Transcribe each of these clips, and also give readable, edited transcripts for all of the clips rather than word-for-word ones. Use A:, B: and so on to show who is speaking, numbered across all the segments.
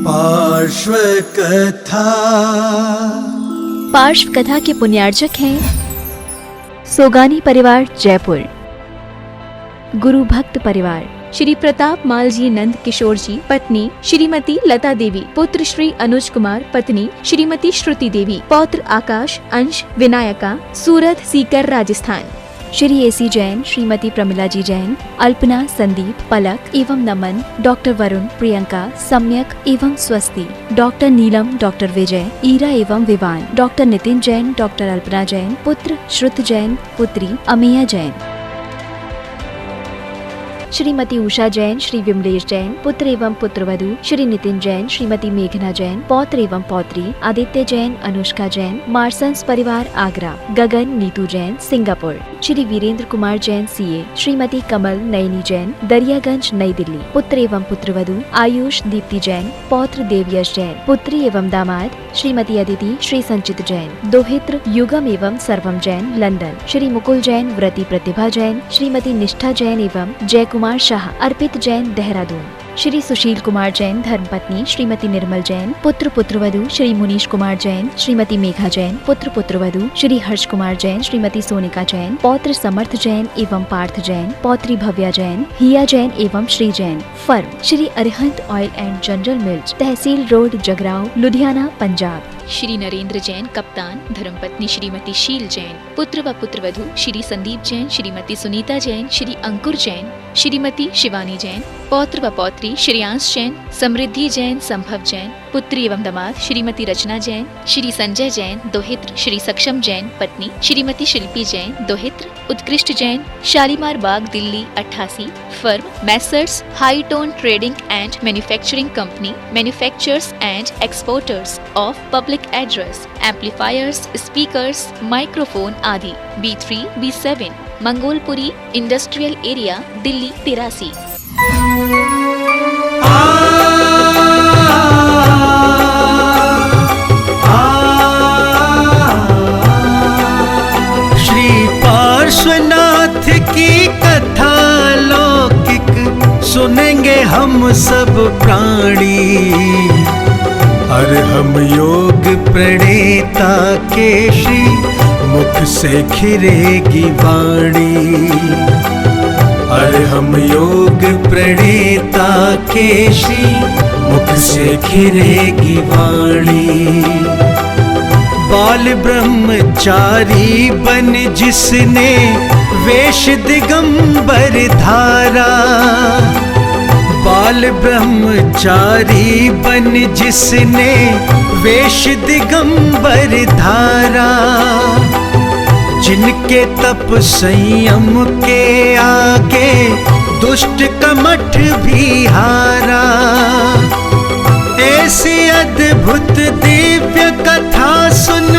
A: पार्श्व कथा।
B: पार्श्व कथा के पुण्यार्चक हैं सोगानी परिवार जयपुर, गुरु भक्त परिवार, श्री प्रताप माल जी नंद किशोर जी, पत्नी श्रीमती लता देवी, पुत्र श्री अनुज कुमार, पत्नी श्रीमती श्रुति देवी, पौत्र आकाश, अंश, विनायका, सूरत, सीकर, राजस्थान। श्री एसी जैन, श्रीमती प्रमिला जी जैन, अल्पना, संदीप, पलक एवं नमन, डॉक्टर वरुण, प्रियंका, सम्यक एवं स्वस्ति, डॉक्टर नीलम, डॉक्टर विजय, ईरा एवं विवान, डॉक्टर नितिन जैन, डॉक्टर अल्पना जैन, पुत्र श्रुत जैन, पुत्री अमिया जैन, श्रीमती उषा जैन, श्री विमलेश जैन, पुत्र एवं पुत्रवधू श्री नितिन जैन, श्रीमती मेघना जैन, पौत्र एवं पौत्री आदित्य जैन, अनुष्का जैन, मार्सन्स परिवार आगरा, गगन, नीतू जैन, सिंगापुर, श्री वीरेंद्र कुमार जैन सीए, श्रीमती कमल नयनी जैन, दरियागंज, नई दिल्ली, पुत्र एवं पुत्रवधू आयुष, दीप्ति जैन, पौत्र देवयश जैन, पुत्री एवं दामाद श्रीमती अदिति, श्री संचित जैन, दोहित्र युगम एवं सर्वम जैन, लंदन, श्री मुकुल जैन, व्रती प्रतिभा जैन, श्रीमती निष्ठा जैन एवं जय कुमार शाह, अर्पित जैन, देहरादून, श्री सुशील कुमार जैन, धर्मपत्नी श्रीमती निर्मल जैन, पुत्र पुत्रवधू श्री मुनीश कुमार जैन, श्रीमती मेघा जैन, पुत्र पुत्रवधू श्री हर्ष कुमार जैन, श्रीमती सोनिका जैन, पौत्र समर्थ जैन एवं पार्थ जैन, पौत्री भव्या जैन, हिया जैन एवं Shri Jain, firm Shri Arihant oil and general mills, तहसील रोड, जगराव, लुधियाना, पंजाब। श्री नरेंद्र जैन, कप्तान, धर्मपत्नी श्रीमती शील जैन, पुत्र व पुत्रवधू श्री संदीप जैन, श्रीमती सुनीता जैन, श्री अंकुर जैन, श्रीमती शिवानी जैन, पौत्र व पौत्री श्रेयांश जैन, समृद्धि जैन, संभव जैन, पुत्री एवं दामाद श्रीमती रचना जैन, श्री संजय जैन, दोहित्र श्री सक्षम जैन, पत्नी श्रीमती शिल्पी जैन, दोहित्र Utkrisht Jain, Shalimar Bagh, Delhi 88, firm messrs high tone trading and manufacturing company, manufacturers and exporters of public address, amplifiers, speakers, microphone आदि, B3, B7, Mangolpuri industrial area, Delhi 83।
A: Shri Parshvanath की कथा लौकिक सुनेंगे हम सब प्राणी, और हम योग प्रणेता के श्री मुख से खिरेगी वाणी, और हम योग प्रणेता के श्री मुख से खिरेगी वाणी। बाल ब्रह्मचारी बन जिसने वेश दिगंबर धारा, बाल ब्रह्मचारी बन जिसने वेश दिगंबर धारा, जिनके तप संयम के आगे दुष्ट कमठ भी हारा, ऐसी अद्भुत दिव्य कथा सुन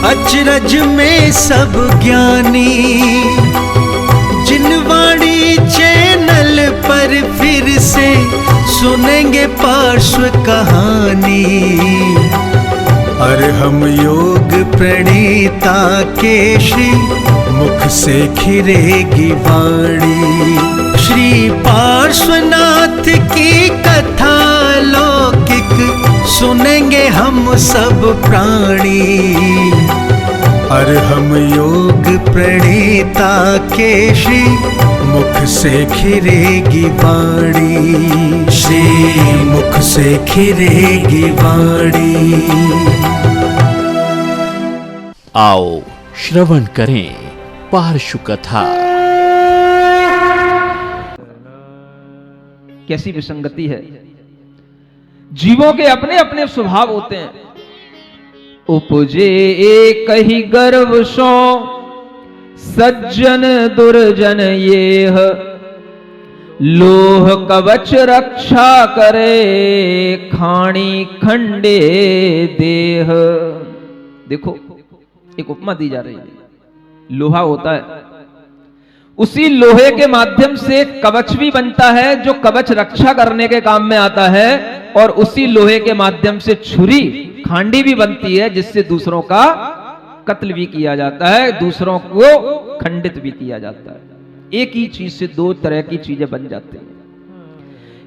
A: अचरज में सब ज्ञानी, जिन वाणी चैनल पर फिर से सुनेंगे पार्श्व कहानी, और हम योग प्रणेता के श्री मुख से खिरेगी वाणी। श्री पार्श्वनाथ की कथा लौकिक सुनेंगे हम सब प्राणी, और हम योग प्रणेता के श्री मुख से खिरेगी वाणी, श्री मुख से खिरेगी वाणी।
C: आओ श्रवण करें पार्श्व कथा।
D: कैसी विसंगति है, जीवों के अपने अपने स्वभाव होते हैं। उपजे एक ही गर्व सो सज्जन दुर्जन येह, लोह कवच रक्षा करे खाणी खंडे देह। देखो एक उपमा दी जा रही है, लोहा होता है, उसी लोहे के माध्यम से कवच भी बनता है जो कवच रक्षा करने के काम में आता है, और उसी लोहे के माध्यम से छुरी खांडी भी बनती है जिससे दूसरों का कत्ल भी किया जाता है, दूसरों को खंडित भी किया जाता है। एक ही चीज से दो तरह की चीजें बन जाती हैं।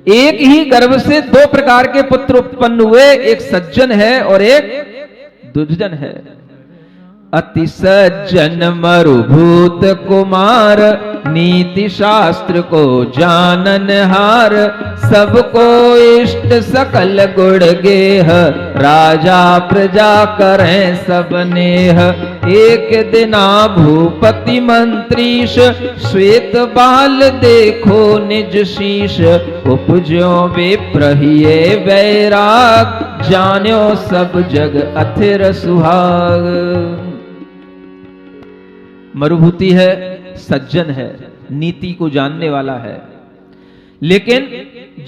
D: एक ही गर्भ से दो प्रकार के पुत्र उत्पन्न हुए, एक सज्जन है और एक दुर्जन है। अति सज्जन मरुभूत कुमार, नीति शास्त्र को जानन हार, सबको इष्ट सकल गुण गेह, राजा प्रजा करें सब नेह। एक दिना भूपति मंत्रीश, श्वेत बाल देखो निज शीश, उपजो विप्रहिये वैराग, जान्यो सब जग अथिर सुहाग। मरुभूति है, सज्जन है, नीति को जानने वाला है, लेकिन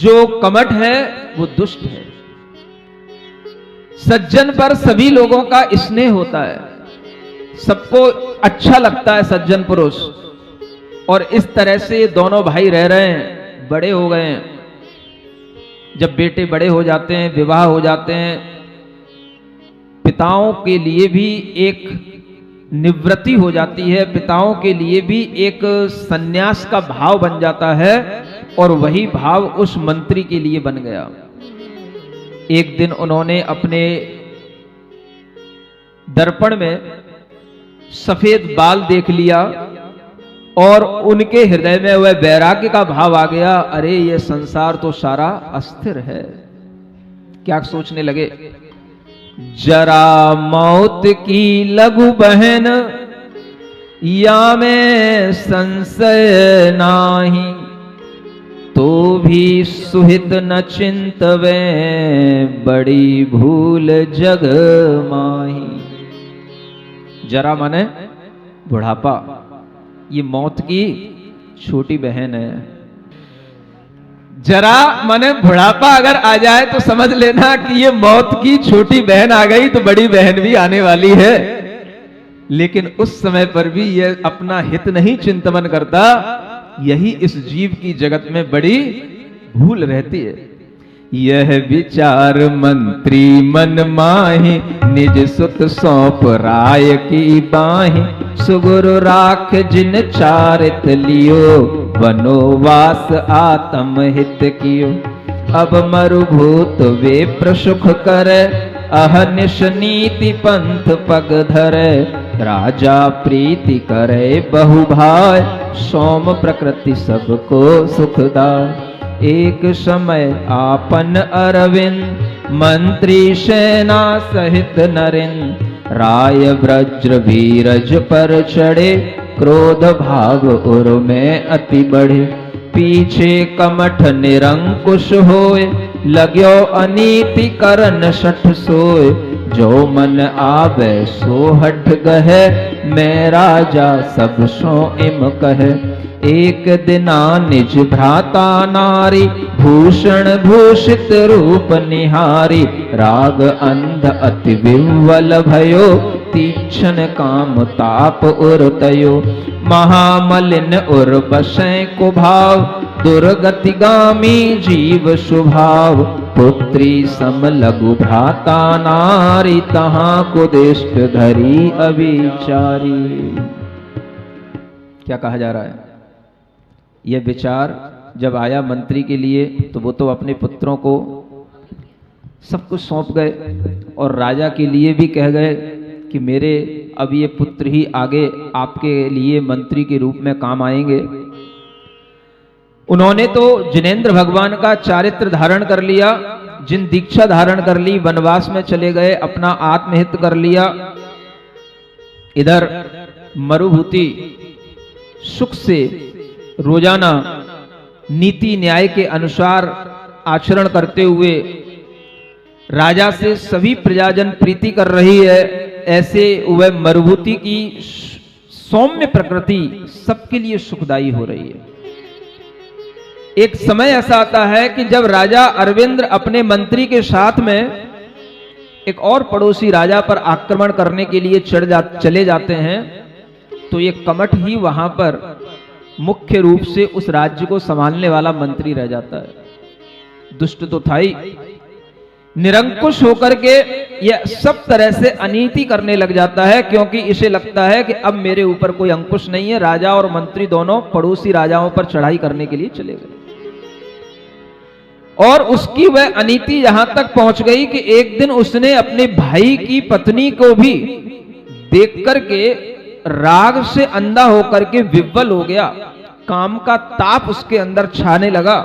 D: जो कमठ है वो दुष्ट है। सज्जन पर सभी लोगों का स्नेह होता है, सबको अच्छा लगता है सज्जन पुरुष, और इस तरह से दोनों भाई रह रहे हैं, बड़े हो गए हैं। जब बेटे बड़े हो जाते हैं, विवाह हो जाते हैं, पिताओं के लिए भी एक निवृत्ति हो जाती है, पिताओं के लिए भी एक सन्यास का भाव बन जाता है, और वही भाव उस मंत्री के लिए बन गया। एक दिन उन्होंने अपने दर्पण में सफेद बाल देख लिया और उनके हृदय में वह वैराग्य का भाव आ गया, अरे ये संसार तो सारा अस्थिर है। क्या सोचने लगे, जरा मौत की लघु बहन, या में संशय नाही, तो भी सुहित न चिंतवे, बड़ी भूल जग माही। जरा माने बुढ़ापा, ये मौत की छोटी बहन है। जरा माने बुढ़ापा अगर आ जाए तो समझ लेना कि ये मौत की छोटी बहन आ गई, तो बड़ी बहन भी आने वाली है। लेकिन उस समय पर भी ये अपना हित नहीं चिंतन करता, यही इस जीव की जगत में बड़ी भूल रहती है। यह विचार मंत्री मन माहि, निज सुत सौंप राय की बाहि, सुगुरु राख जिन चारित लियो, वनोवास आत्म हित कियो। अब मरुभूत वे प्रसुख करे, अहनिश नीति पंथ पग धरे, राजा प्रीति करे बहु भाय, सोम प्रकृति सबको सुखदाय। एक समय आपन अरविंद, मंत्री सेना सहित नरिन, राय वज्र वीरज पर चढ़े, क्रोध भाव उर में अति बढ़े। पीछे कमठ निरंकुश होए, लाग्यो अनीति करन सठ सोए, जो मन आवे सो हठ गहे, मैं राजा सब सो इम कहे। एक दिना निज भ्राता नारी, भूषण भूषित रूप निहारी, राग अंध अति विह्वल भयो, तीक्ष्ण काम ताप उर तयो। महामलिन उर बसै कुभाव, दुर्गतिगामी जीव स्वभाव, पुत्री सम लघु भ्राता नारी, तहां कुदिष्ट धरी अविचारी। क्या कहा जा रहा है, यह विचार जब आया मंत्री के लिए, तो वो तो अपने पुत्रों को सब कुछ सौंप गए, और राजा के लिए भी कह गए कि मेरे अब ये पुत्र ही आगे आपके लिए मंत्री के रूप में काम आएंगे। उन्होंने तो जिनेंद्र भगवान का चारित्र धारण कर लिया, जिन दीक्षा धारण कर ली, वनवास में चले गए, अपना आत्महित कर लिया। इधर मरुभूति सुख से रोजाना नीति न्याय के अनुसार आचरण करते हुए राजा से सभी प्रजाजन प्रीति कर रही है। ऐसे वह मरुभूति की सौम्य प्रकृति सबके लिए सुखदायी हो रही है। एक समय ऐसा आता है कि जब राजा अरविंद अपने मंत्री के साथ में एक और पड़ोसी राजा पर आक्रमण करने के लिए चले जाते हैं, तो ये कमठ ही वहां पर मुख्य रूप से उस राज्य को संभालने वाला मंत्री रह जाता है। दुष्ट तो था ही, निरंकुश होकर के यह सब तरह से अनीति करने लग जाता है, क्योंकि इसे लगता है कि अब मेरे ऊपर कोई अंकुश नहीं है। राजा और मंत्री दोनों पड़ोसी राजाओं पर चढ़ाई करने के लिए चले गए। और उसकी वह अनीति यहां तक पहुंच गई कि एक दिन उसने अपने भाई की पत्नी को भी देख करके राग से अंधा होकर के विह्वल हो गया, काम का ताप उसके अंदर छाने लगा,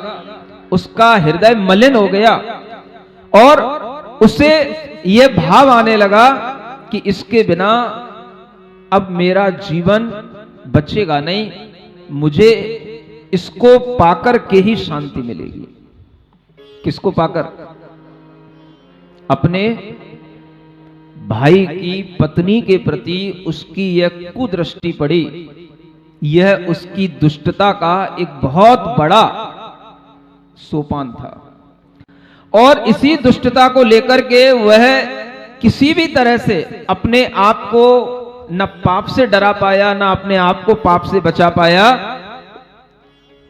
D: उसका हृदय मलिन हो गया और उसे यह भाव आने लगा कि इसके बिना अब मेरा जीवन बचेगा नहीं, मुझे इसको पाकर के ही शांति मिलेगी। किसको पाकर? अपने भाई की पत्नी के प्रति उसकी यह कुदृष्टि पड़ी, यह उसकी दुष्टता का एक बहुत बड़ा सोपान था। और इसी दुष्टता को लेकर के वह किसी भी तरह से अपने आप को न पाप से डरा पाया, न अपने आप को पाप से बचा पाया।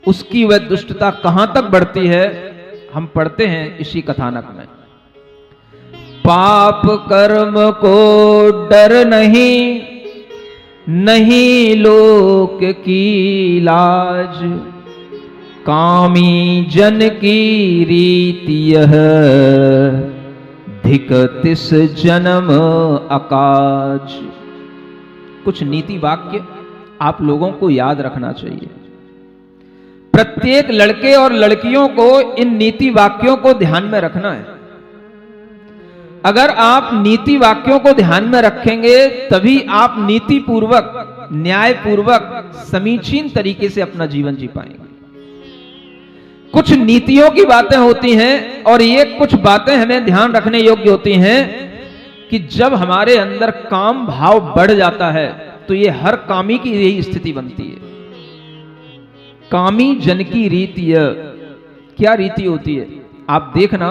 D: उसकी वह दुष्टता कहां तक बढ़ती है, हम पढ़ते हैं इसी कथानक में। पाप कर्म को डर नहीं, नहीं लोक की लाज, कामी जन की रीति यह, धिक तिस जन्म अकाज। कुछ नीति वाक्य आप लोगों को याद रखना चाहिए। प्रत्येक लड़के और लड़कियों को इन नीति वाक्यों को ध्यान में रखना है। अगर आप नीति वाक्यों को ध्यान में रखेंगे तभी आप नीति पूर्वक, न्याय पूर्वक, समीचीन तरीके से अपना जीवन जी पाएंगे। कुछ नीतियों की बातें होती हैं और ये कुछ बातें हमें ध्यान रखने योग्य होती हैं कि जब हमारे अंदर काम भाव बढ़ जाता है तो ये हर कामी की यही स्थिति बनती है। कामी जन की रीति, क्या रीति होती है आप देखना,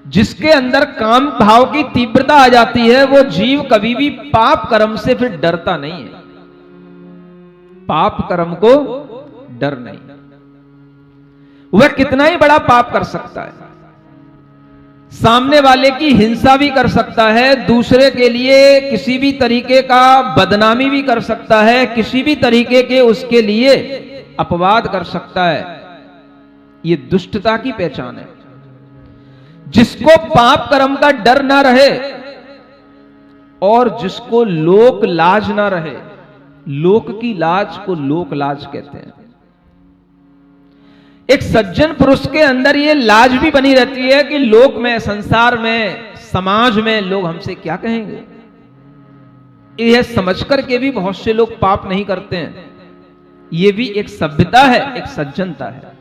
D: जिसके अंदर काम भाव की तीव्रता आ जाती है वो जीव कभी भी पाप कर्म से फिर डरता नहीं है। पाप कर्म को डर नहीं, वह कितना ही बड़ा पाप कर सकता है, सामने वाले की हिंसा भी कर सकता है, दूसरे के लिए किसी भी तरीके का बदनामी भी कर सकता है, किसी भी तरीके के उसके लिए अपवाद कर सकता है। यह दुष्टता की पहचान है। जिसको पाप कर्म का डर ना रहे और जिसको लोक लाज ना रहे, लोक की लाज को लोक लाज कहते हैं। एक सज्जन पुरुष के अंदर यह लाज भी बनी रहती है कि लोक में, संसार में, समाज में लोग हमसे क्या कहेंगे। यह समझ करके भी बहुत से लोग पाप नहीं करते हैं। यह भी एक सभ्यता है, एक सज्जनता है।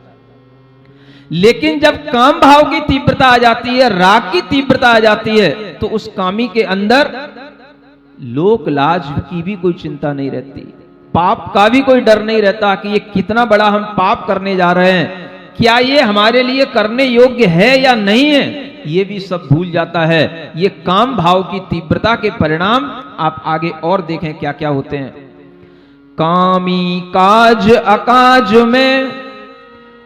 D: लेकिन जब काम भाव की तीव्रता आ जाती है, राग की तीव्रता आ जाती है, तो उस कामी के अंदर लोक लाज की भी कोई चिंता नहीं रहती, पाप का भी कोई डर नहीं रहता कि ये कितना बड़ा हम पाप करने जा रहे हैं, क्या ये हमारे लिए करने योग्य है या नहीं है, ये भी सब भूल जाता है। ये काम भाव की तीव्रता के परिणाम आप आगे और देखें क्या क्या होते हैं। कामी काज अकाज में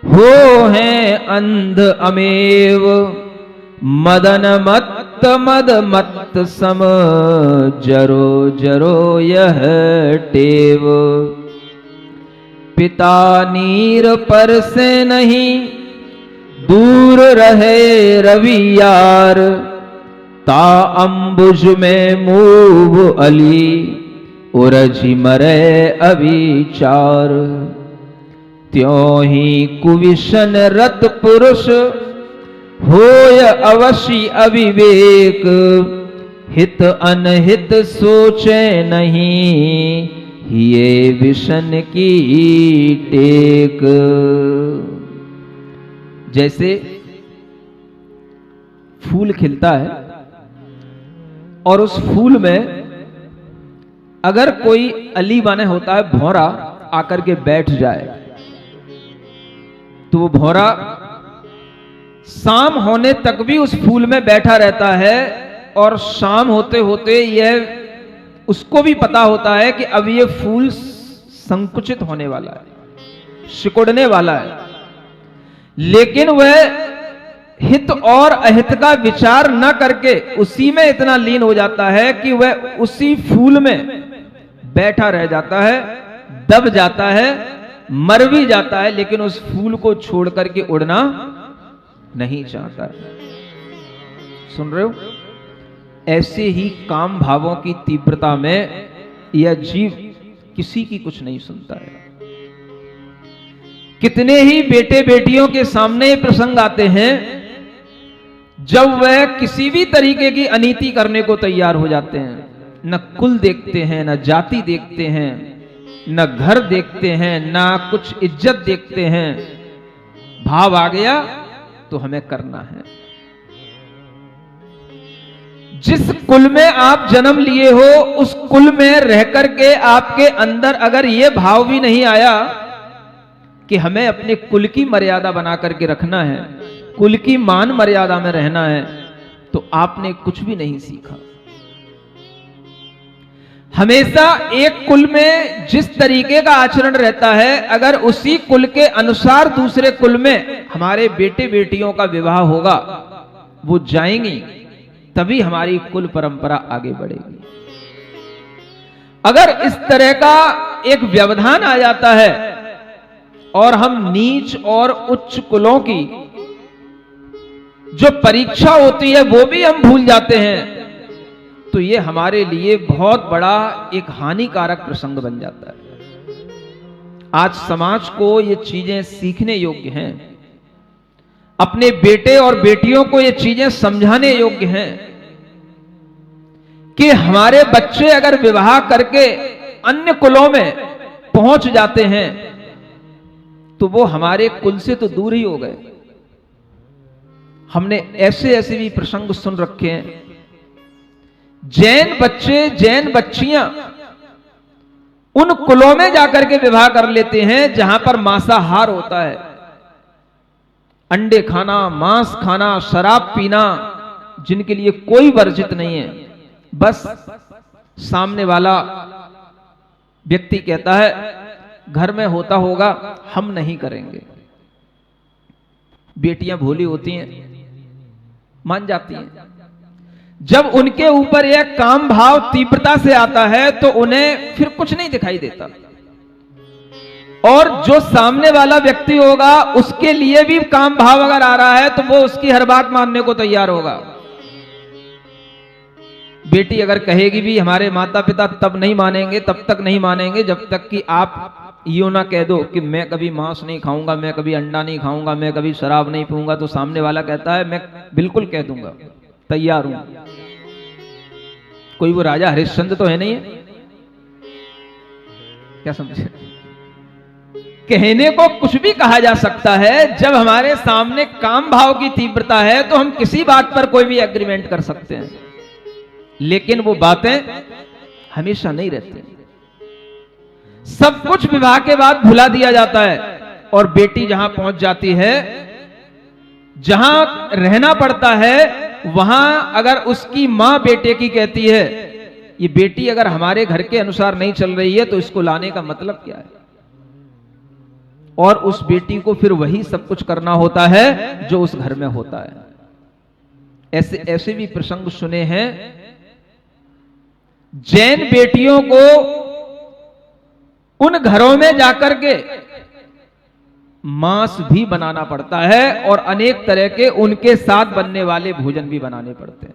D: हो हैं अंध अमेव, मदन मत्त मद मत्त सम जरो जरो यह टेव। पिता नीर पर से नहीं दूर रहे रवि यार, ता अंबुज में मूव अली उरझी मरे अविचार। त्यों ही कुविशन रत पुरुष होय अवश्य अविवेक, हित अनहित सोचे नहीं ये विषन की टेक। जैसे फूल खिलता है और उस फूल में अगर कोई अली माने होता है भौरा आकर के बैठ जाए, तो वो भौरा शाम होने तक भी उस फूल में बैठा रहता है और शाम होते होते यह उसको भी पता होता है कि अब ये फूल संकुचित होने वाला है, सिकुड़ने वाला है, लेकिन वह हित और अहित का विचार न करके उसी में इतना लीन हो जाता है कि वह उसी फूल में बैठा रह जाता है, दब जाता है, मर भी जाता है, लेकिन उस फूल को छोड़ करके उड़ना नहीं चाहता। सुन रहे हो? ऐसे ही काम भावों की तीव्रता में यह जीव किसी की कुछ नहीं सुनता है। कितने ही बेटे बेटियों के सामने प्रसंग आते हैं जब वह किसी भी तरीके की अनीति करने को तैयार हो जाते हैं। न कुल देखते हैं, न जाति देखते हैं, न घर देखते हैं, न कुछ इज्जत देखते हैं। भाव आ गया तो हमें करना है। जिस कुल में आप जन्म लिए हो उस कुल में रह करके आपके अंदर अगर यह भाव भी नहीं आया कि हमें अपने कुल की मर्यादा बना करके रखना है, कुल की मान मर्यादा में रहना है, तो आपने कुछ भी नहीं सीखा। हमेशा एक कुल में जिस तरीके का आचरण रहता है, अगर उसी कुल के अनुसार दूसरे कुल में हमारे बेटे बेटियों का विवाह होगा, वो जाएंगी, तभी हमारी कुल परंपरा आगे बढ़ेगी। अगर इस तरह का एक व्यवधान आ जाता है और हम नीच और उच्च कुलों की जो परीक्षा होती है वो भी हम भूल जाते हैं, तो ये हमारे लिए बहुत बड़ा एक हानिकारक प्रसंग बन जाता है। आज समाज को ये चीजें सीखने योग्य हैं, अपने बेटे और बेटियों को ये चीजें समझाने योग्य हैं कि हमारे बच्चे अगर विवाह करके अन्य कुलों में पहुंच जाते हैं तो वो हमारे कुल से तो दूर ही हो गए। हमने ऐसे ऐसे भी प्रसंग सुन रखे हैं। जैन बच्चे, जैन बच्चियां उन कुलों में जाकर के विवाह कर लेते हैं जहां पर मांसाहार होता है। अंडे खाना, मांस खाना, शराब पीना जिनके लिए कोई वर्जित नहीं है, बस सामने वाला व्यक्ति कहता है घर में होता होगा, हम नहीं करेंगे। बेटियां भोली होती हैं, मान जाती हैं। जब उनके ऊपर यह काम भाव तीव्रता से आता है तो उन्हें फिर कुछ नहीं दिखाई देता, और जो सामने वाला व्यक्ति होगा उसके लिए भी काम भाव अगर आ रहा है तो वो उसकी हर बात मानने को तैयार होगा। बेटी अगर कहेगी भी हमारे माता पिता तब नहीं मानेंगे, तब तक नहीं मानेंगे जब तक कि आप यूं ना कह दो कि मैं कभी मांस नहीं खाऊंगा, मैं कभी अंडा नहीं खाऊंगा, मैं कभी शराब नहीं पीऊंगा। तो सामने वाला कहता है मैं बिल्कुल कह दूंगा, तैयार हूं। कोई वो राजा हरिश्चंद्र तो है नहीं है, क्या समझे? कहने को कुछ भी कहा जा सकता है। जब हमारे सामने काम भाव की तीव्रता है तो हम किसी बात पर कोई भी एग्रीमेंट कर सकते हैं, लेकिन वो बातें हमेशा नहीं रहती। सब कुछ विवाह के बाद भुला दिया जाता है और बेटी जहां पहुंच जाती है, जहां रहना पड़ता है, वहां अगर उसकी मां बेटे की कहती है ये बेटी अगर हमारे घर के अनुसार नहीं चल रही है तो इसको लाने का मतलब क्या है, और उस बेटी को फिर वही सब कुछ करना होता है जो उस घर में होता है। ऐसे ऐसे भी प्रसंग सुने हैं। जैन बेटियों को उन घरों में जाकर के मांस भी बनाना पड़ता है और अनेक तरह के उनके साथ बनने वाले भोजन भी बनाने पड़ते हैं,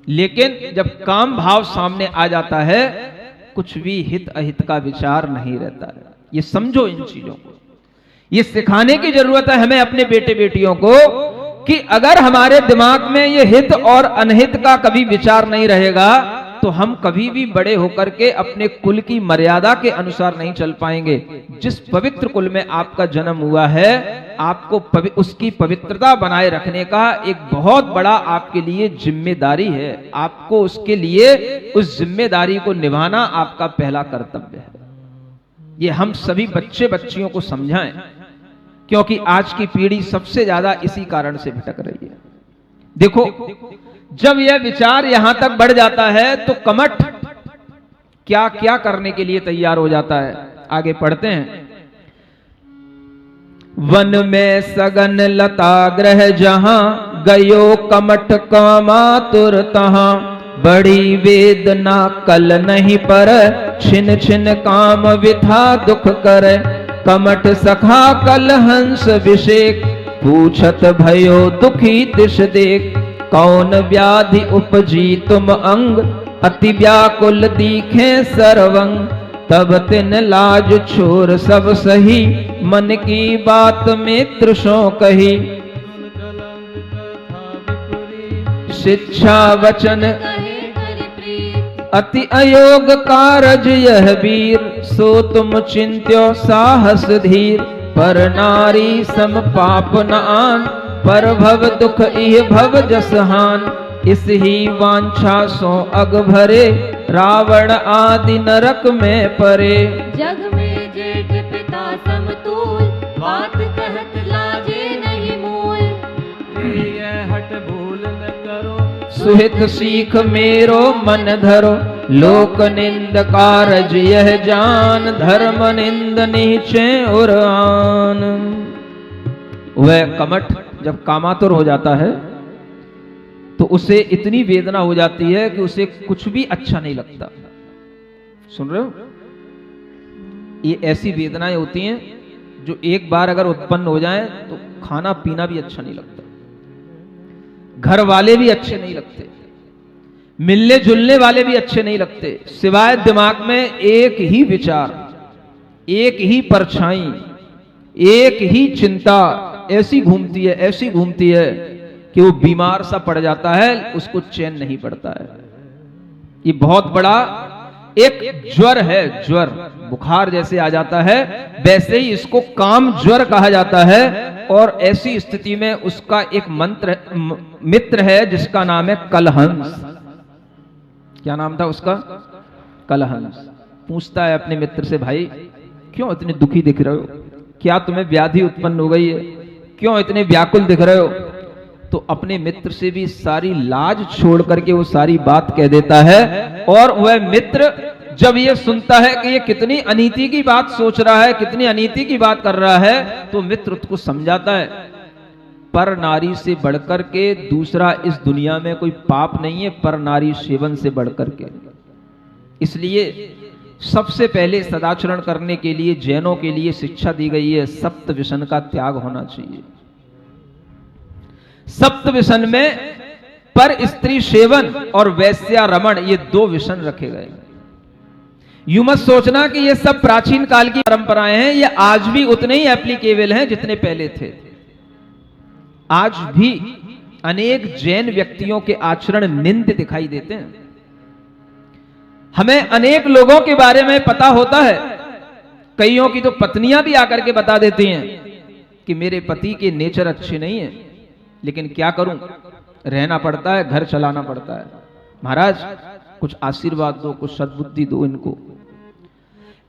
D: लेकिन जब काम भाव सामने आ जाता है कुछ भी हित अहित का विचार नहीं रहता है। ये समझो इन चीजों को, ये सिखाने की जरूरत है हमें अपने बेटे बेटियों को कि अगर हमारे दिमाग में ये हित और अनहित का कभी विचार नहीं रहेगा तो हम कभी भी बड़े होकर के अपने कुल की मर्यादा के अनुसार नहीं चल पाएंगे। जिस पवित्र कुल में आपका जन्म हुआ है, आपको उसकी पवित्रता बनाए रखने का एक बहुत बड़ा आपके लिए जिम्मेदारी है। आपको उसके लिए उस जिम्मेदारी को निभाना आपका पहला कर्तव्य है। ये हम सभी बच्चे बच्चियों को समझाएं, क्योंकि आज की पीढ़ी सबसे ज्यादा इसी कारण से भटक रही है। देखो, जब यह विचार यहां तक बढ़ जाता है तो कमठ क्या क्या करने के लिए तैयार हो जाता है। आगे पढ़ते हैं। वन में सगन लता ग्रह जहां, गयो कमठ कामातुर तहां, बड़ी वेदना कल नहीं पर, छिन छिन काम विथा दुख करे, कमठ सखा कल हंस विषेक, पूछत भयो दुखी तिस देख, कौन व्याधि उपजी तुम अंग, अति व्याकुल दीखे सर्वंग। तब तिन लाज छोर सब सही, मन की बात मित्र सो कही। शिक्षा वचन अति अयोग कारज यह वीर, सो तुम चिंत्यो साहस धीर। पर नारी सम पाप न आन, पर भव दुख इह भव जस हान। इस ही वांछा सो अग भरे, रावण आदि नरक में परे।
E: जग में जेठ पिता समतूल, बात कहत लाजे नहीं मूल।
A: हट भूल न करो,
D: सुहित सीख मेरो मन धरो। लोक निंद कारज यह जान, धर्म निंद नीचे और आन। वह कमठ जब कामातुर हो जाता है तो उसे इतनी वेदना हो जाती है कि उसे कुछ भी अच्छा नहीं लगता। सुन रहे हो? ये ऐसी वेदनाएं होती हैं जो एक बार अगर उत्पन्न हो जाए तो खाना पीना भी अच्छा नहीं लगता, घर वाले भी अच्छे नहीं लगते, मिलने जुलने वाले भी अच्छे नहीं लगते, सिवाय दिमाग में एक ही विचार, एक ही परछाई, एक ही चिंता ऐसी घूमती है, ऐसी घूमती है कि वो बीमार सा पड़ जाता है, उसको चैन नहीं पड़ता है। ये बहुत बड़ा एक ज्वर है, ज्वर बुखार जैसे आ जाता है वैसे ही इसको काम ज्वर कहा जाता है। और ऐसी स्थिति में उसका एक मित्र है जिसका नाम है कलहंस। क्या नाम था उसका? कलहंस। पूछता है अपने मित्र से, भाई क्यों इतने दुखी दिख रहे हो, क्या तुम्हें व्याधि उत्पन्न हो गई है, क्यों इतने व्याकुल दिख रहे हो? तो अपने मित्र से भी सारी लाज छोड़ करके वो सारी बात कह देता है। और वह मित्र जब ये सुनता है कि ये कितनी अनीति की बात सोच रहा है, कितनी अनीति की बात कर रहा है, तो मित्र उसको समझाता है, पर नारी से बढ़कर के दूसरा इस दुनिया में कोई पाप नहीं है, पर नारी सेवन से बढ़कर के। इसलिए सबसे पहले सदाचरण करने के लिए जैनों के लिए शिक्षा दी गई है, सप्त व्यसन का त्याग होना चाहिए। सप्त व्यसन में पर स्त्री सेवन और वैश्यारमण ये दो व्यसन रखे गए। यूं मत सोचना कि ये सब प्राचीन काल की परंपराएं हैं, ये आज भी उतने ही एप्लीकेबल हैं जितने पहले थे। आज भी अनेक जैन व्यक्तियों के आचरण निंद दिखाई देते हैं। हमें अनेक लोगों के बारे में पता होता है, कईयों की तो पत्नियां भी आकर के बता देती हैं कि मेरे पति के नेचर अच्छे नहीं है, लेकिन क्या करूं, रहना पड़ता है, घर चलाना पड़ता है। महाराज कुछ आशीर्वाद दो, कुछ सद्बुद्धि दो इनको।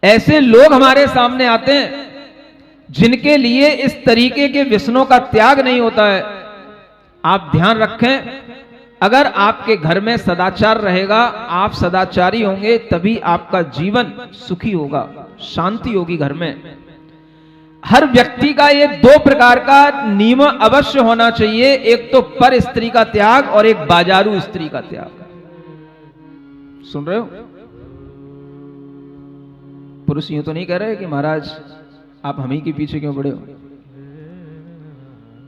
D: ऐसे लोग हमारे सामने आते हैं जिनके लिए इस तरीके के व्यसनों का त्याग नहीं होता है। आप ध्यान रखें, अगर आपके घर में सदाचार रहेगा, आप सदाचारी होंगे, तभी आपका जीवन सुखी होगा, शांति होगी घर में। हर व्यक्ति का ये दो प्रकार का नियम अवश्य होना चाहिए, एक तो पर स्त्री का त्याग और एक बाजारू स्त्री का त्याग। सुन रहे हो? पुरुष यूं तो नहीं कह रहे कि महाराज आप हम ही के पीछे क्यों पड़े हो,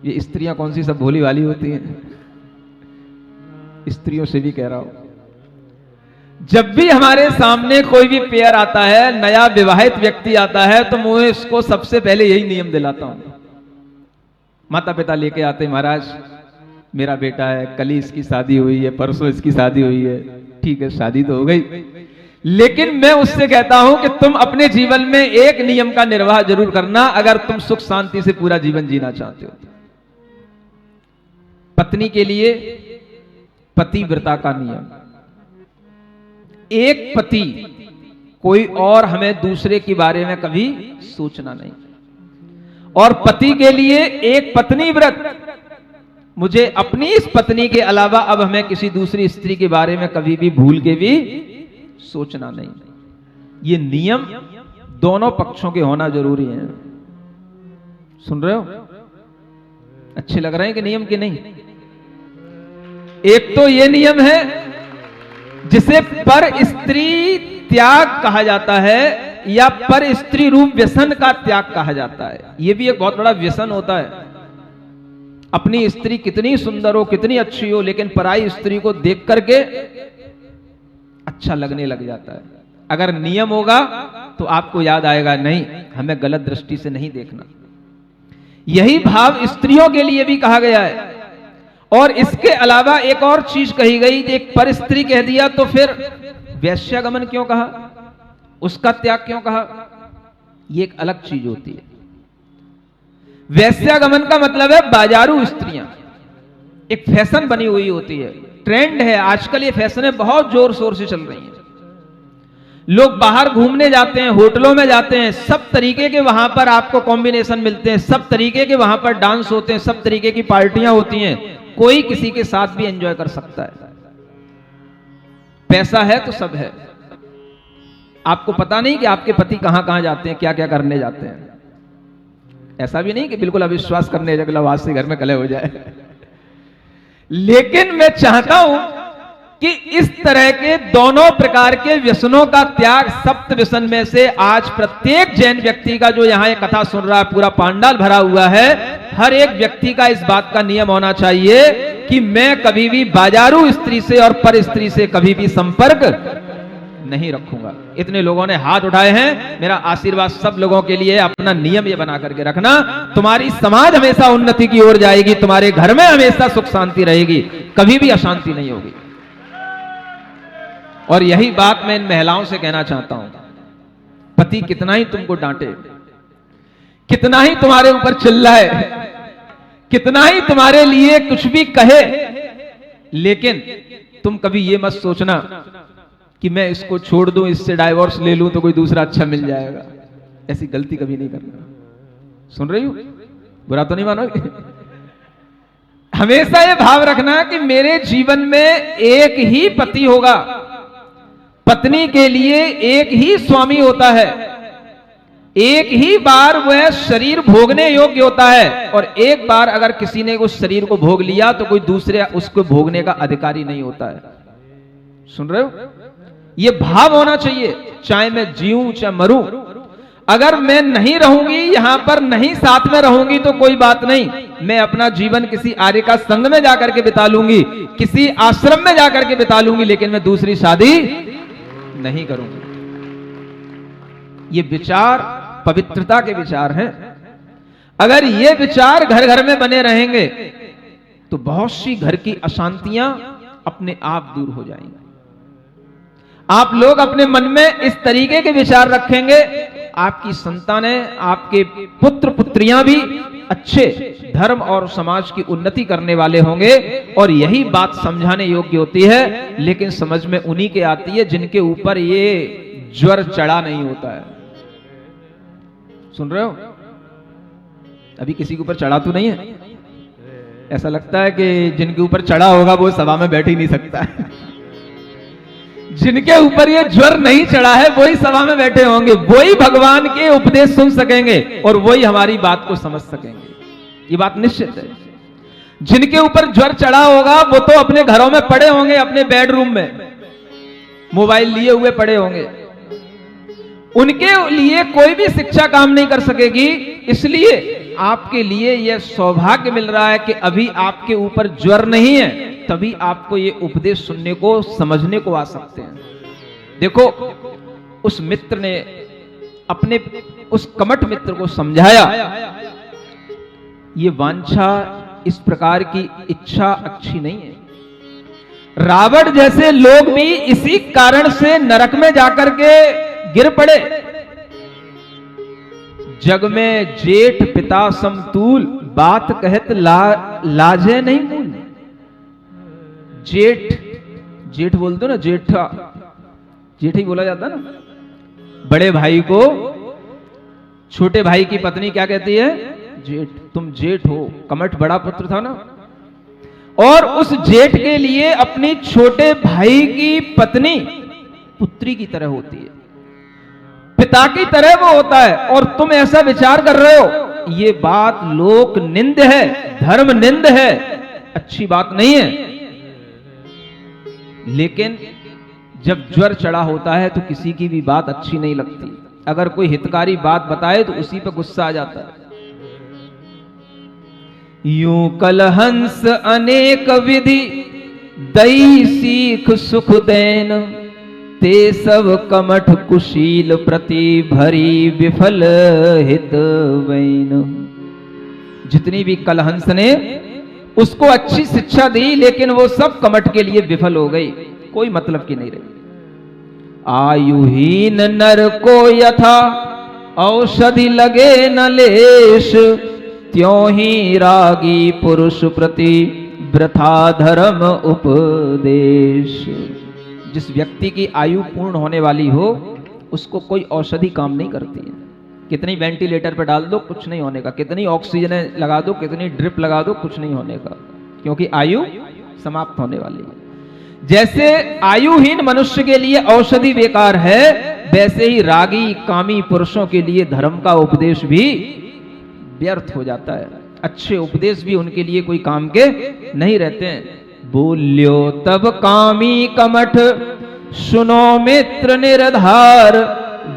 D: ये स्त्रियां कौन सी सब भोली वाली होती हैं। स्त्रियों से भी कह रहा हूं, जब भी हमारे सामने कोई भी पेयर आता है, नया विवाहित व्यक्ति आता है, तो मैं इसको सबसे पहले यही नियम दिलाता हूं। माता पिता लेके आते, महाराज मेरा बेटा है, कल ही इसकी शादी हुई है, परसों इसकी शादी हुई है, ठीक है शादी तो हो गई, लेकिन मैं उससे कहता हूं कि तुम अपने जीवन में एक नियम का निर्वाह जरूर करना, अगर तुम सुख शांति से पूरा जीवन जीना चाहते हो। पत्नी के लिए पतिव्रता का नियम, एक पति, कोई और हमें दूसरे के बारे में कभी सोचना नहीं। और पति के लिए एक पत्नी व्रत, मुझे अपनी इस पत्नी के अलावा अब हमें किसी दूसरी स्त्री के बारे में कभी भी भूल के भी सोचना नहीं। ये नियम दोनों पक्षों के होना जरूरी है। सुन रहे हो? अच्छे लग रहे हैं कि नियम के नहीं? एक तो ये नियम है जिसे पर स्त्री त्याग कहा जाता है, या पर स्त्री रूप व्यसन का त्याग कहा जाता है। यह भी एक बहुत बड़ा व्यसन होता है। अपनी स्त्री कितनी सुंदर हो, कितनी अच्छी हो, लेकिन पराई स्त्री को देख करके अच्छा लगने लग जाता है। अगर नियम होगा तो आपको याद आएगा, नहीं, हमें गलत दृष्टि से नहीं देखना। यही भाव स्त्रियों के लिए भी कहा गया है। और इसके अलावा एक और चीज कही गई, एक पर स्त्री कह दिया तो फिर वैश्यागमन क्यों कहा, उसका त्याग क्यों कहा, ये एक अलग चीज होती है। वैश्यागमन का मतलब है बाजारू स्त्रियां, एक फैशन बनी हुई होती है, ट्रेंड है आजकल, ये फैशनें बहुत जोर शोर से चल रही हैं। लोग बाहर घूमने जाते हैं, होटलों में जाते हैं, सब तरीके के वहां पर आपको कॉम्बिनेशन मिलते हैं, सब तरीके के वहां पर डांस होते हैं, सब तरीके की पार्टियां होती हैं, कोई किसी के साथ भी एंजॉय कर सकता है। पैसा है तो सब है। आपको पता नहीं कि आपके पति कहां कहां जाते हैं, क्या क्या करने जाते हैं। ऐसा भी नहीं कि बिल्कुल अविश्वास करने जगह आज से घर में कलह हो जाए। लेकिन मैं चाहता हूं कि इस तरह के दोनों प्रकार के व्यसनों का त्याग, सप्त व्यसन में से आज प्रत्येक जैन व्यक्ति का, जो यहां एक कथा सुन रहा है, पूरा पांडाल भरा हुआ है, हर एक व्यक्ति का इस बात का नियम होना चाहिए कि मैं कभी भी बाजारू स्त्री से और पर स्त्री से कभी भी संपर्क नहीं रखूंगा। इतने लोगों ने हाथ उठाए हैं, मेरा आशीर्वाद सब लोगों के लिए। अपना नियम ये बना करके रखना, तुम्हारी समाज हमेशा उन्नति की ओर जाएगी, तुम्हारे घर में हमेशा सुख शांति रहेगी, कभी भी अशांति नहीं होगी। और यही बात मैं इन महिलाओं से कहना चाहता हूं, पति कितना ही तुमको डांटे, कितना ही तुम्हारे ऊपर चिल्लाए, कितना ही तुम्हारे लिए कुछ भी कहे, लेकिन तुम कभी ये मत सोचना कि मैं इसको छोड़ दूं, इससे डाइवोर्स ले लूं तो कोई दूसरा अच्छा मिल जाएगा। ऐसी गलती कभी नहीं करना। सुन रही हो, बुरा तो नहीं मानोगे? हमेशा ये भाव रखना कि मेरे जीवन में एक ही पति होगा, पत्नी के लिए एक ही स्वामी होता है, एक ही बार वह शरीर भोगने योग्य होता है, और एक बार अगर किसी ने उस शरीर को भोग लिया तो कोई दूसरे उसको भोगने का अधिकारी नहीं होता है। सुन रहे हो? ये भाव होना चाहिए, चाहे मैं जीऊं चाहे मरूं। अगर मैं नहीं रहूंगी यहां पर, नहीं साथ में रहूंगी तो कोई बात नहीं, मैं अपना जीवन किसी आर्य का संग में जाकर के बिता लूंगी, किसी आश्रम में जाकर के बिता लूंगी, लेकिन मैं दूसरी शादी नहीं करूंगी। ये विचार पवित्रता के विचार हैं। अगर ये विचार घर घर में बने रहेंगे तो बहुत सी घर की अशांतियां अपने आप दूर हो जाएंगी। आप लोग अपने मन में इस तरीके के विचार रखेंगे, आपकी संतानें, आपके पुत्र पुत्रियां भी अच्छे धर्म और समाज की उन्नति करने वाले होंगे। और यही बात समझाने योग्य होती है, लेकिन समझ में उन्हीं के आती है जिनके ऊपर ये ज्वर चढ़ा नहीं होता है। सुन रहे हो? अभी किसी के ऊपर चढ़ा तो नहीं है? ऐसा लगता है कि जिनके ऊपर चढ़ा होगा वो सभा में बैठ ही नहीं सकता है। जिनके ऊपर ये ज्वर नहीं चढ़ा है वही सभा में बैठे होंगे, वही भगवान के उपदेश सुन सकेंगे और वही हमारी बात को समझ सकेंगे। ये बात निश्चित है। जिनके ऊपर ज्वर चढ़ा होगा वो तो अपने घरों में पड़े होंगे, अपने बेडरूम में मोबाइल लिए हुए पड़े होंगे, उनके लिए कोई भी शिक्षा काम नहीं कर सकेगी। इसलिए आपके लिए यह सौभाग्य मिल रहा है कि अभी आपके ऊपर ज्वर नहीं है, तभी आपको ये उपदेश सुनने को, समझने को आ सकते हैं। देखो, उस मित्र ने अपने उस कमठ मित्र को समझाया, ये वांछा, इस प्रकार की इच्छा अच्छी नहीं है। रावण जैसे लोग भी इसी कारण से नरक में जाकर के गिर पड़े। जग में जेठ पिता समतूल, बात कहत लाजे नहीं मूल। जेठ बोलते हो ना, जेठ ही बोला जाता ना। बड़े भाई को छोटे भाई की पत्नी क्या कहती है? जेठ। तुम जेठ हो। कमठ बड़ा पुत्र था ना, और उस जेठ के लिए अपनी छोटे भाई की पत्नी पुत्री की तरह होती है, पिता की तरह वो होता है। और तुम ऐसा विचार कर रहे हो, ये बात लोक निंद है, धर्म निंद है, अच्छी बात नहीं है। लेकिन जब ज्वर चढ़ा होता है तो किसी की भी बात अच्छी नहीं लगती। अगर कोई हितकारी बात बताए तो उसी पर गुस्सा आ जाता है। यूं कलहंस अनेक विधि दई सीख सुख देन, ते सब कमठ कुशील प्रति भरी विफल हित वैन। जितनी भी कलहंस ने उसको अच्छी शिक्षा दी, लेकिन वो सब कमठ के लिए विफल हो गई, कोई मतलब की नहीं रही। आयुहीन नर को यथा औषधि लगे न लेश, त्यों ही रागी पुरुष प्रति वृथा धर्म उपदेश। जिस व्यक्ति की आयु पूर्ण होने वाली हो उसको कोई औषधि काम नहीं करती है। कितनी वेंटिलेटर पे डाल दो कुछ नहीं होने का, कितनी ऑक्सीजन लगा दो, कितनी ड्रिप लगा दो, कुछ नहीं होने का, क्योंकि आयु समाप्त होने वाली है। जैसे आयुहीन मनुष्य के लिए औषधि बेकार है, वैसे ही रागी कामी पुरुषों के लिए धर्म का उपदेश भी व्यर्थ हो जाता है। अच्छे उपदेश भी उनके लिए कोई काम के नहीं रहते हैं। बोल्यो तब कामी कमठ, सुनो मित्र निर्धार,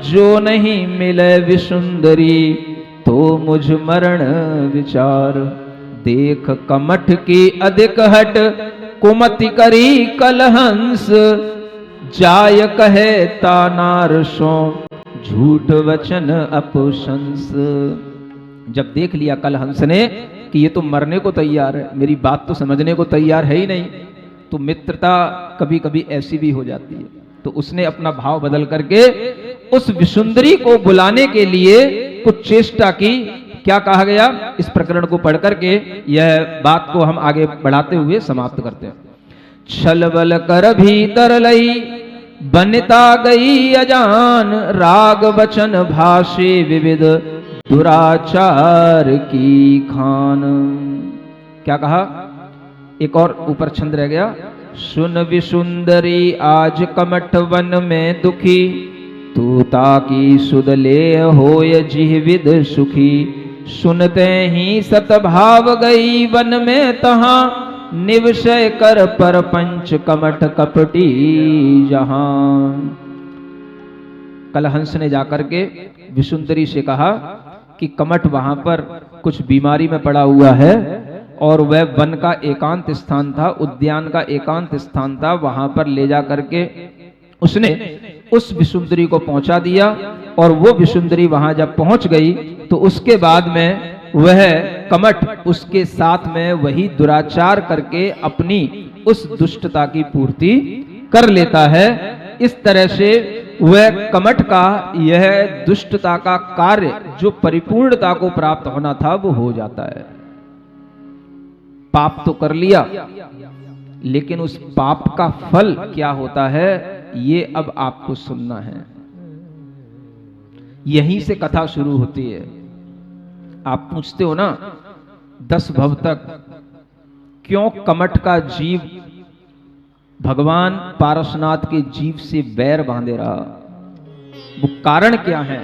D: जो नहीं मिले विसुंदरी तो मुझ मरण विचार। देख कमठ की अधिक हट, कुमति करी कलहंस, जाय कहे तानार सो, झूठ वचन अपुशंस। जब देख लिया कलहंस ने कि ये तो मरने को तैयार है, मेरी बात तो समझने को तैयार है ही नहीं, तो मित्रता कभी कभी ऐसी भी हो जाती है। तो उसने अपना भाव बदल करके उस विसुंदरी को बुलाने के लिए कुछ चेष्टा की। क्या कहा गया, इस प्रकरण को पढ़ करके यह बात को हम आगे बढ़ाते हुए समाप्त करते हैं। छल बल कर भीतर लई, बनिता गई अजान, राग वचन भाषे विविध, दुराचार की खान। क्या कहा, एक और ऊपर छंद रह गया। सुन विसुंदरी आज कमठ वन में दुखी, तू ताकी सुध ले होय जिहविद सुखी। सुनते ही सतभाव गई वन में तहां, निवशय कर पर पंच कमठ कपटी जहां। कलहंस ने जाकर के विसुंदरी से कहा कि कमठ वहां पर कुछ बीमारी में पड़ा हुआ है, और वह वन का एकांत स्थान था, उद्यान का एकांत स्थान था, वहां पर ले जा करके उसने उस विसुंदरी को पहुंचा दिया। और वो विसुंदरी वहां जब पहुंच गई तो उसके बाद में वह कमठ उसके साथ में वही दुराचार करके अपनी उस दुष्टता की पूर्ति कर लेता है। इस तरह से वह कमठ का यह दुष्टता का कार्य जो परिपूर्णता को प्राप्त होना था वो हो जाता है। पाप तो कर लिया, लेकिन उस पाप का फल क्या होता है ये अब आपको सुनना है। यहीं से कथा शुरू होती है। आप पूछते हो ना 10 भव तक क्यों कमठ का जीव भगवान पारसनाथ के जीव से बैर बांधे रहा, वो कारण क्या है?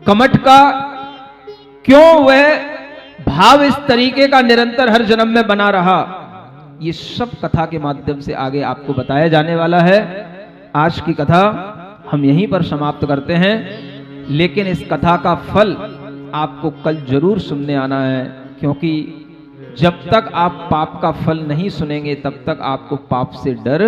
D: कमठ का क्यों वह भाव इस तरीके का निरंतर हर जन्म में बना रहा, ये सब कथा के माध्यम से आगे आपको बताया जाने वाला है। आज की कथा हम यहीं पर समाप्त करते हैं, लेकिन इस कथा का फल आपको कल जरूर सुनने आना है, क्योंकि जब तक आप पाप का फल नहीं सुनेंगे तब तक आपको पाप से डर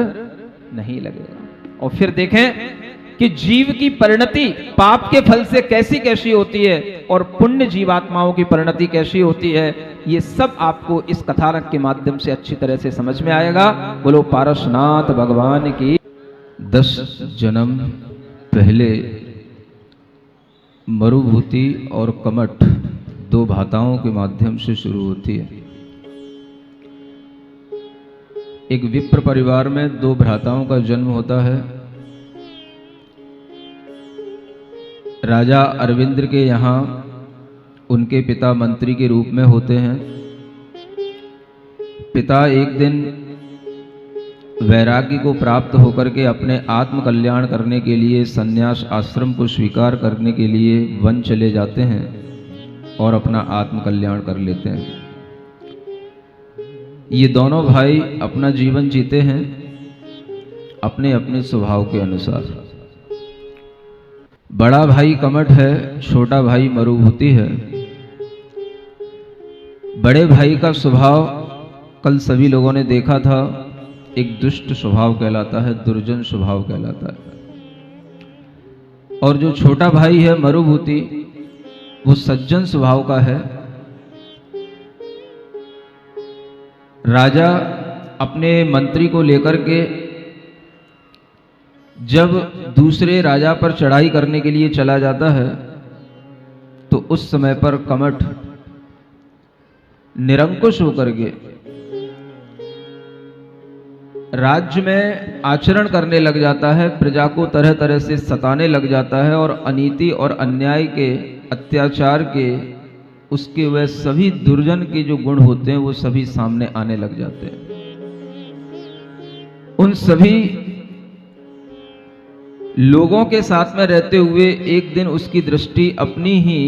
D: नहीं लगेगा। और फिर देखें कि जीव की परिणति पाप के फल से कैसी कैसी होती है और पुण्य जीवात्माओं की परिणति कैसी होती है, ये सब आपको इस कथानक के माध्यम से अच्छी तरह से समझ में आएगा। बोलो पारसनाथ भगवान की। 10 जन्म पहले मरुभूति और कमठ 2 भाताओं के माध्यम से शुरू होती है। एक विप्र परिवार में 2 भ्राताओं का जन्म होता है। राजा अरविंद के यहाँ उनके पिता मंत्री के रूप में होते हैं। पिता एक दिन वैराग्य को प्राप्त होकर के अपने आत्म कल्याण करने के लिए संन्यास आश्रम को स्वीकार करने के लिए वन चले जाते हैं और अपना आत्म कल्याण कर लेते हैं। ये दोनों भाई अपना जीवन जीते हैं अपने अपने स्वभाव के अनुसार। बड़ा भाई कमठ है, छोटा भाई मरुभूति है। बड़े भाई का स्वभाव कल सभी लोगों ने देखा था, एक दुष्ट स्वभाव कहलाता है, दुर्जन स्वभाव कहलाता है। और जो छोटा भाई है मरुभूति, वो सज्जन स्वभाव का है। राजा अपने मंत्री को लेकर के जब दूसरे राजा पर चढ़ाई करने के लिए चला जाता है तो उस समय पर कमठ निरंकुश होकर के राज्य में आचरण करने लग जाता है, प्रजा को तरह तरह से सताने लग जाता है और अनीति और अन्याय के, अत्याचार के, उसके वह सभी दुर्जन के जो गुण होते हैं वो सभी सामने आने लग जाते हैं। उन सभी लोगों के साथ में रहते हुए एक दिन उसकी दृष्टि अपनी ही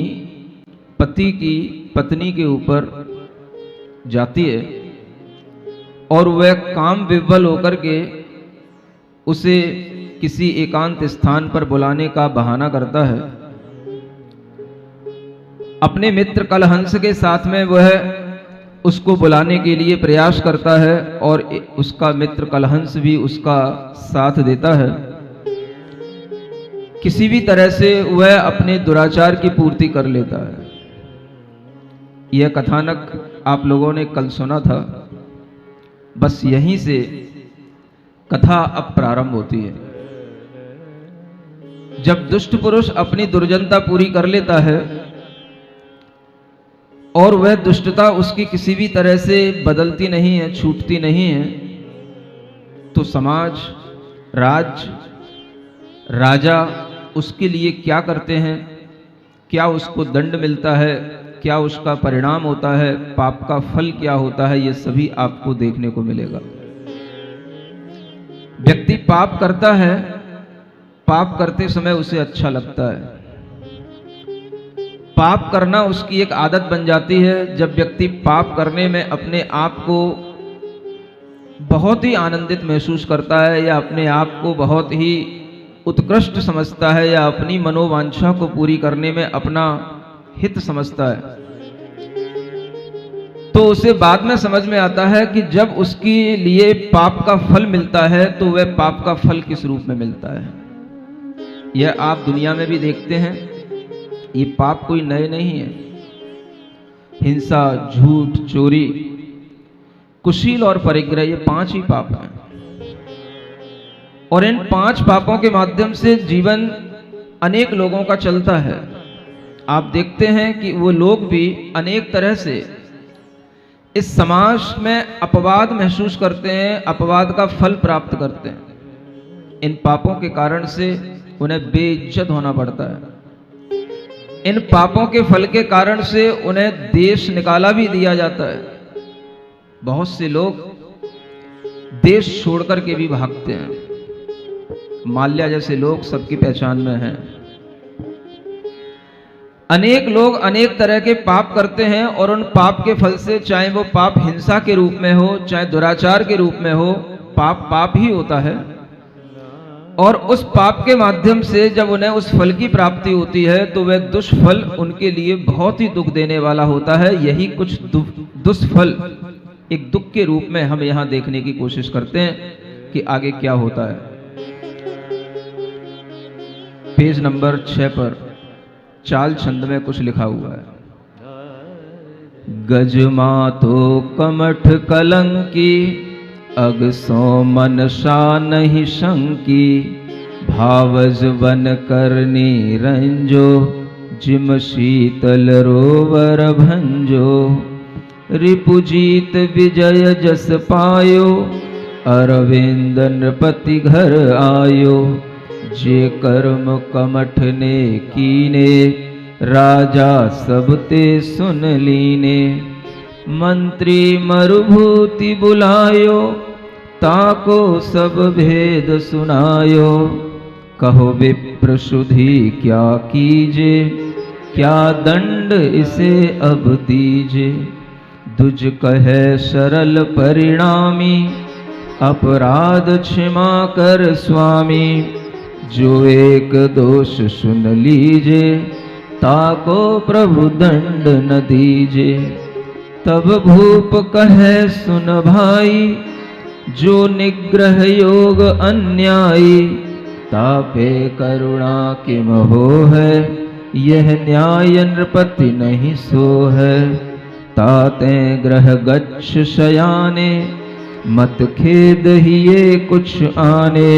D: पति की पत्नी के ऊपर जाती है और वह काम विह्वल होकर के उसे किसी एकांत स्थान पर बुलाने का बहाना करता है। अपने मित्र कलहंस के साथ में वह उसको बुलाने के लिए प्रयास करता है और उसका मित्र कलहंस भी उसका साथ देता है। किसी भी तरह से वह अपने दुराचार की पूर्ति कर लेता है। यह कथानक आप लोगों ने कल सुना था, बस यहीं से कथा अब प्रारंभ होती है। जब दुष्ट पुरुष अपनी दुर्जनता पूरी कर लेता है और वह दुष्टता उसकी किसी भी तरह से बदलती नहीं है, छूटती नहीं है, तो समाज, राज्य, राजा उसके लिए क्या करते हैं, क्या उसको दंड मिलता है, क्या उसका परिणाम होता है, पाप का फल क्या होता है, ये सभी आपको देखने को मिलेगा। व्यक्ति पाप करता है, पाप करते समय उसे अच्छा लगता है, पाप करना उसकी एक आदत बन जाती है। जब व्यक्ति पाप करने में अपने आप को बहुत ही आनंदित महसूस करता है या अपने आप को बहुत ही उत्कृष्ट समझता है या अपनी मनोवांछा को पूरी करने में अपना हित समझता है, तो उसे बाद में समझ में आता है कि जब उसके लिए पाप का फल मिलता है तो वह पाप का फल किस रूप में मिलता है। यह आप दुनिया में भी देखते हैं। ये पाप कोई नए नहीं है। हिंसा, झूठ, चोरी, कुशील और परिग्रह, ये 5 ही पाप हैं। और इन 5 पापों के माध्यम से जीवन अनेक लोगों का चलता है। आप देखते हैं कि वो लोग भी अनेक तरह से इस समाज में अपवाद महसूस करते हैं, अपवाद का फल प्राप्त करते हैं। इन पापों के कारण से उन्हें बेइज्जत होना पड़ता है। इन पापों के फल के कारण से उन्हें देश निकाला भी दिया जाता है। बहुत से लोग देश छोड़कर के भी भागते हैं। माल्या जैसे लोग सबकी पहचान में हैं। अनेक लोग अनेक तरह के पाप करते हैं और उन पाप के फल से, चाहे वो पाप हिंसा के रूप में हो, चाहे दुराचार के रूप में हो, पाप पाप ही होता है। और उस पाप के माध्यम से जब उन्हें उस फल की प्राप्ति होती है तो वह दुष्फल उनके लिए बहुत ही दुख देने वाला होता है। यही कुछ दुष्फल एक दुख के रूप में हम यहां देखने की कोशिश करते हैं कि आगे क्या होता है। पेज नंबर 6 पर चाल छंद में कुछ लिखा हुआ है। गजमा तो कमठ कलंकी, अग सो मनसा नहीं शंकी, भावज बन करनी रंजो, जिम शीतल रोवर भंजो, रिपुजीत विजय जस पायो, अरविंद नृपति घर आयो, जे कर्म कमठ ने कीने, राजा सब ते सुन लीने, मंत्री मरुभूति बुलायो, ताको सब भेद सुनायो, कहो विप्र सुधि क्या कीजे, क्या दंड इसे अब दीजे, दुज कहे सरल परिणामी, अपराध क्षमा कर स्वामी, जो एक दोष सुन लीजे, ताको प्रभु दंड न दीजे, तब भूप कहे सुन भाई, जो निग्रह योग अन्यायी, तापे करुणा किम हो है, यह न्याय नृपति नहीं सो है। ताते ग्रह गच्छ शयाने, मत खेद ही ये कुछ आने,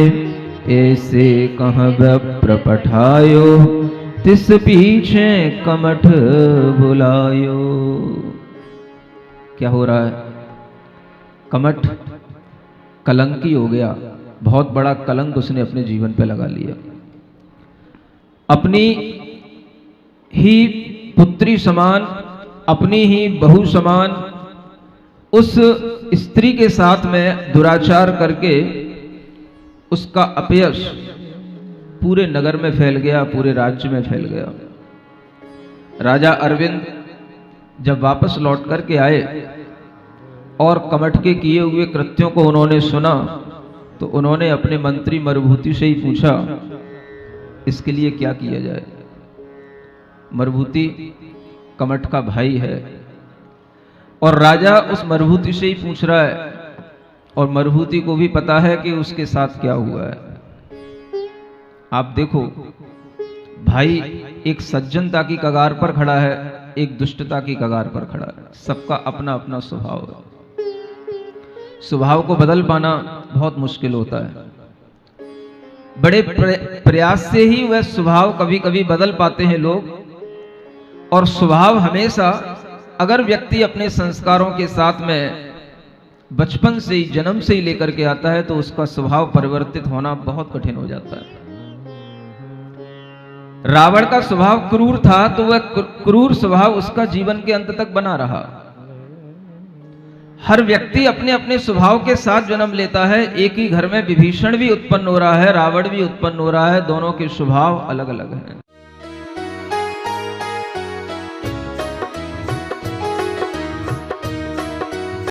D: ऐसे कह विप्र पठायो, तिस पीछे कमठ बुलायो। क्या हो रहा है? कमठ कलंकी हो गया, बहुत बड़ा कलंक उसने अपने जीवन पे लगा लिया। अपनी ही पुत्री समान, अपनी ही बहू समान उस स्त्री के साथ में दुराचार करके उसका अपयश पूरे नगर में फैल गया, पूरे राज्य में फैल गया। राजा अरविंद जब वापस लौट करके आए और कमठ के किए हुए कृत्यों को उन्होंने सुना, तो उन्होंने अपने मंत्री मरुभूति से ही पूछा, इसके लिए क्या किया जाए। मरुभूति कमठ का भाई है और राजा उस मरुभूति से ही पूछ रहा है, और मरुभूति को भी पता है कि उसके साथ क्या हुआ है। आप देखो, भाई एक सज्जनता की कगार पर खड़ा है, एक दुष्टता की कगार पर खड़ा है। सबका अपना अपना स्वभाव है। स्वभाव को बदल पाना बहुत मुश्किल होता है। बड़े प्रयास से ही वह स्वभाव कभी कभी बदल पाते हैं लोग। और स्वभाव हमेशा, अगर व्यक्ति अपने संस्कारों के साथ में बचपन से ही, जन्म से ही लेकर के आता है, तो उसका स्वभाव परिवर्तित होना बहुत कठिन हो जाता है। रावण का स्वभाव क्रूर था, तो वह क्रूर स्वभाव उसका जीवन के अंत तक बना रहा। हर व्यक्ति अपने अपने स्वभाव के साथ जन्म लेता है। एक ही घर में विभीषण भी उत्पन्न हो रहा है, रावण भी उत्पन्न हो रहा है, दोनों के स्वभाव अलग अलग हैं।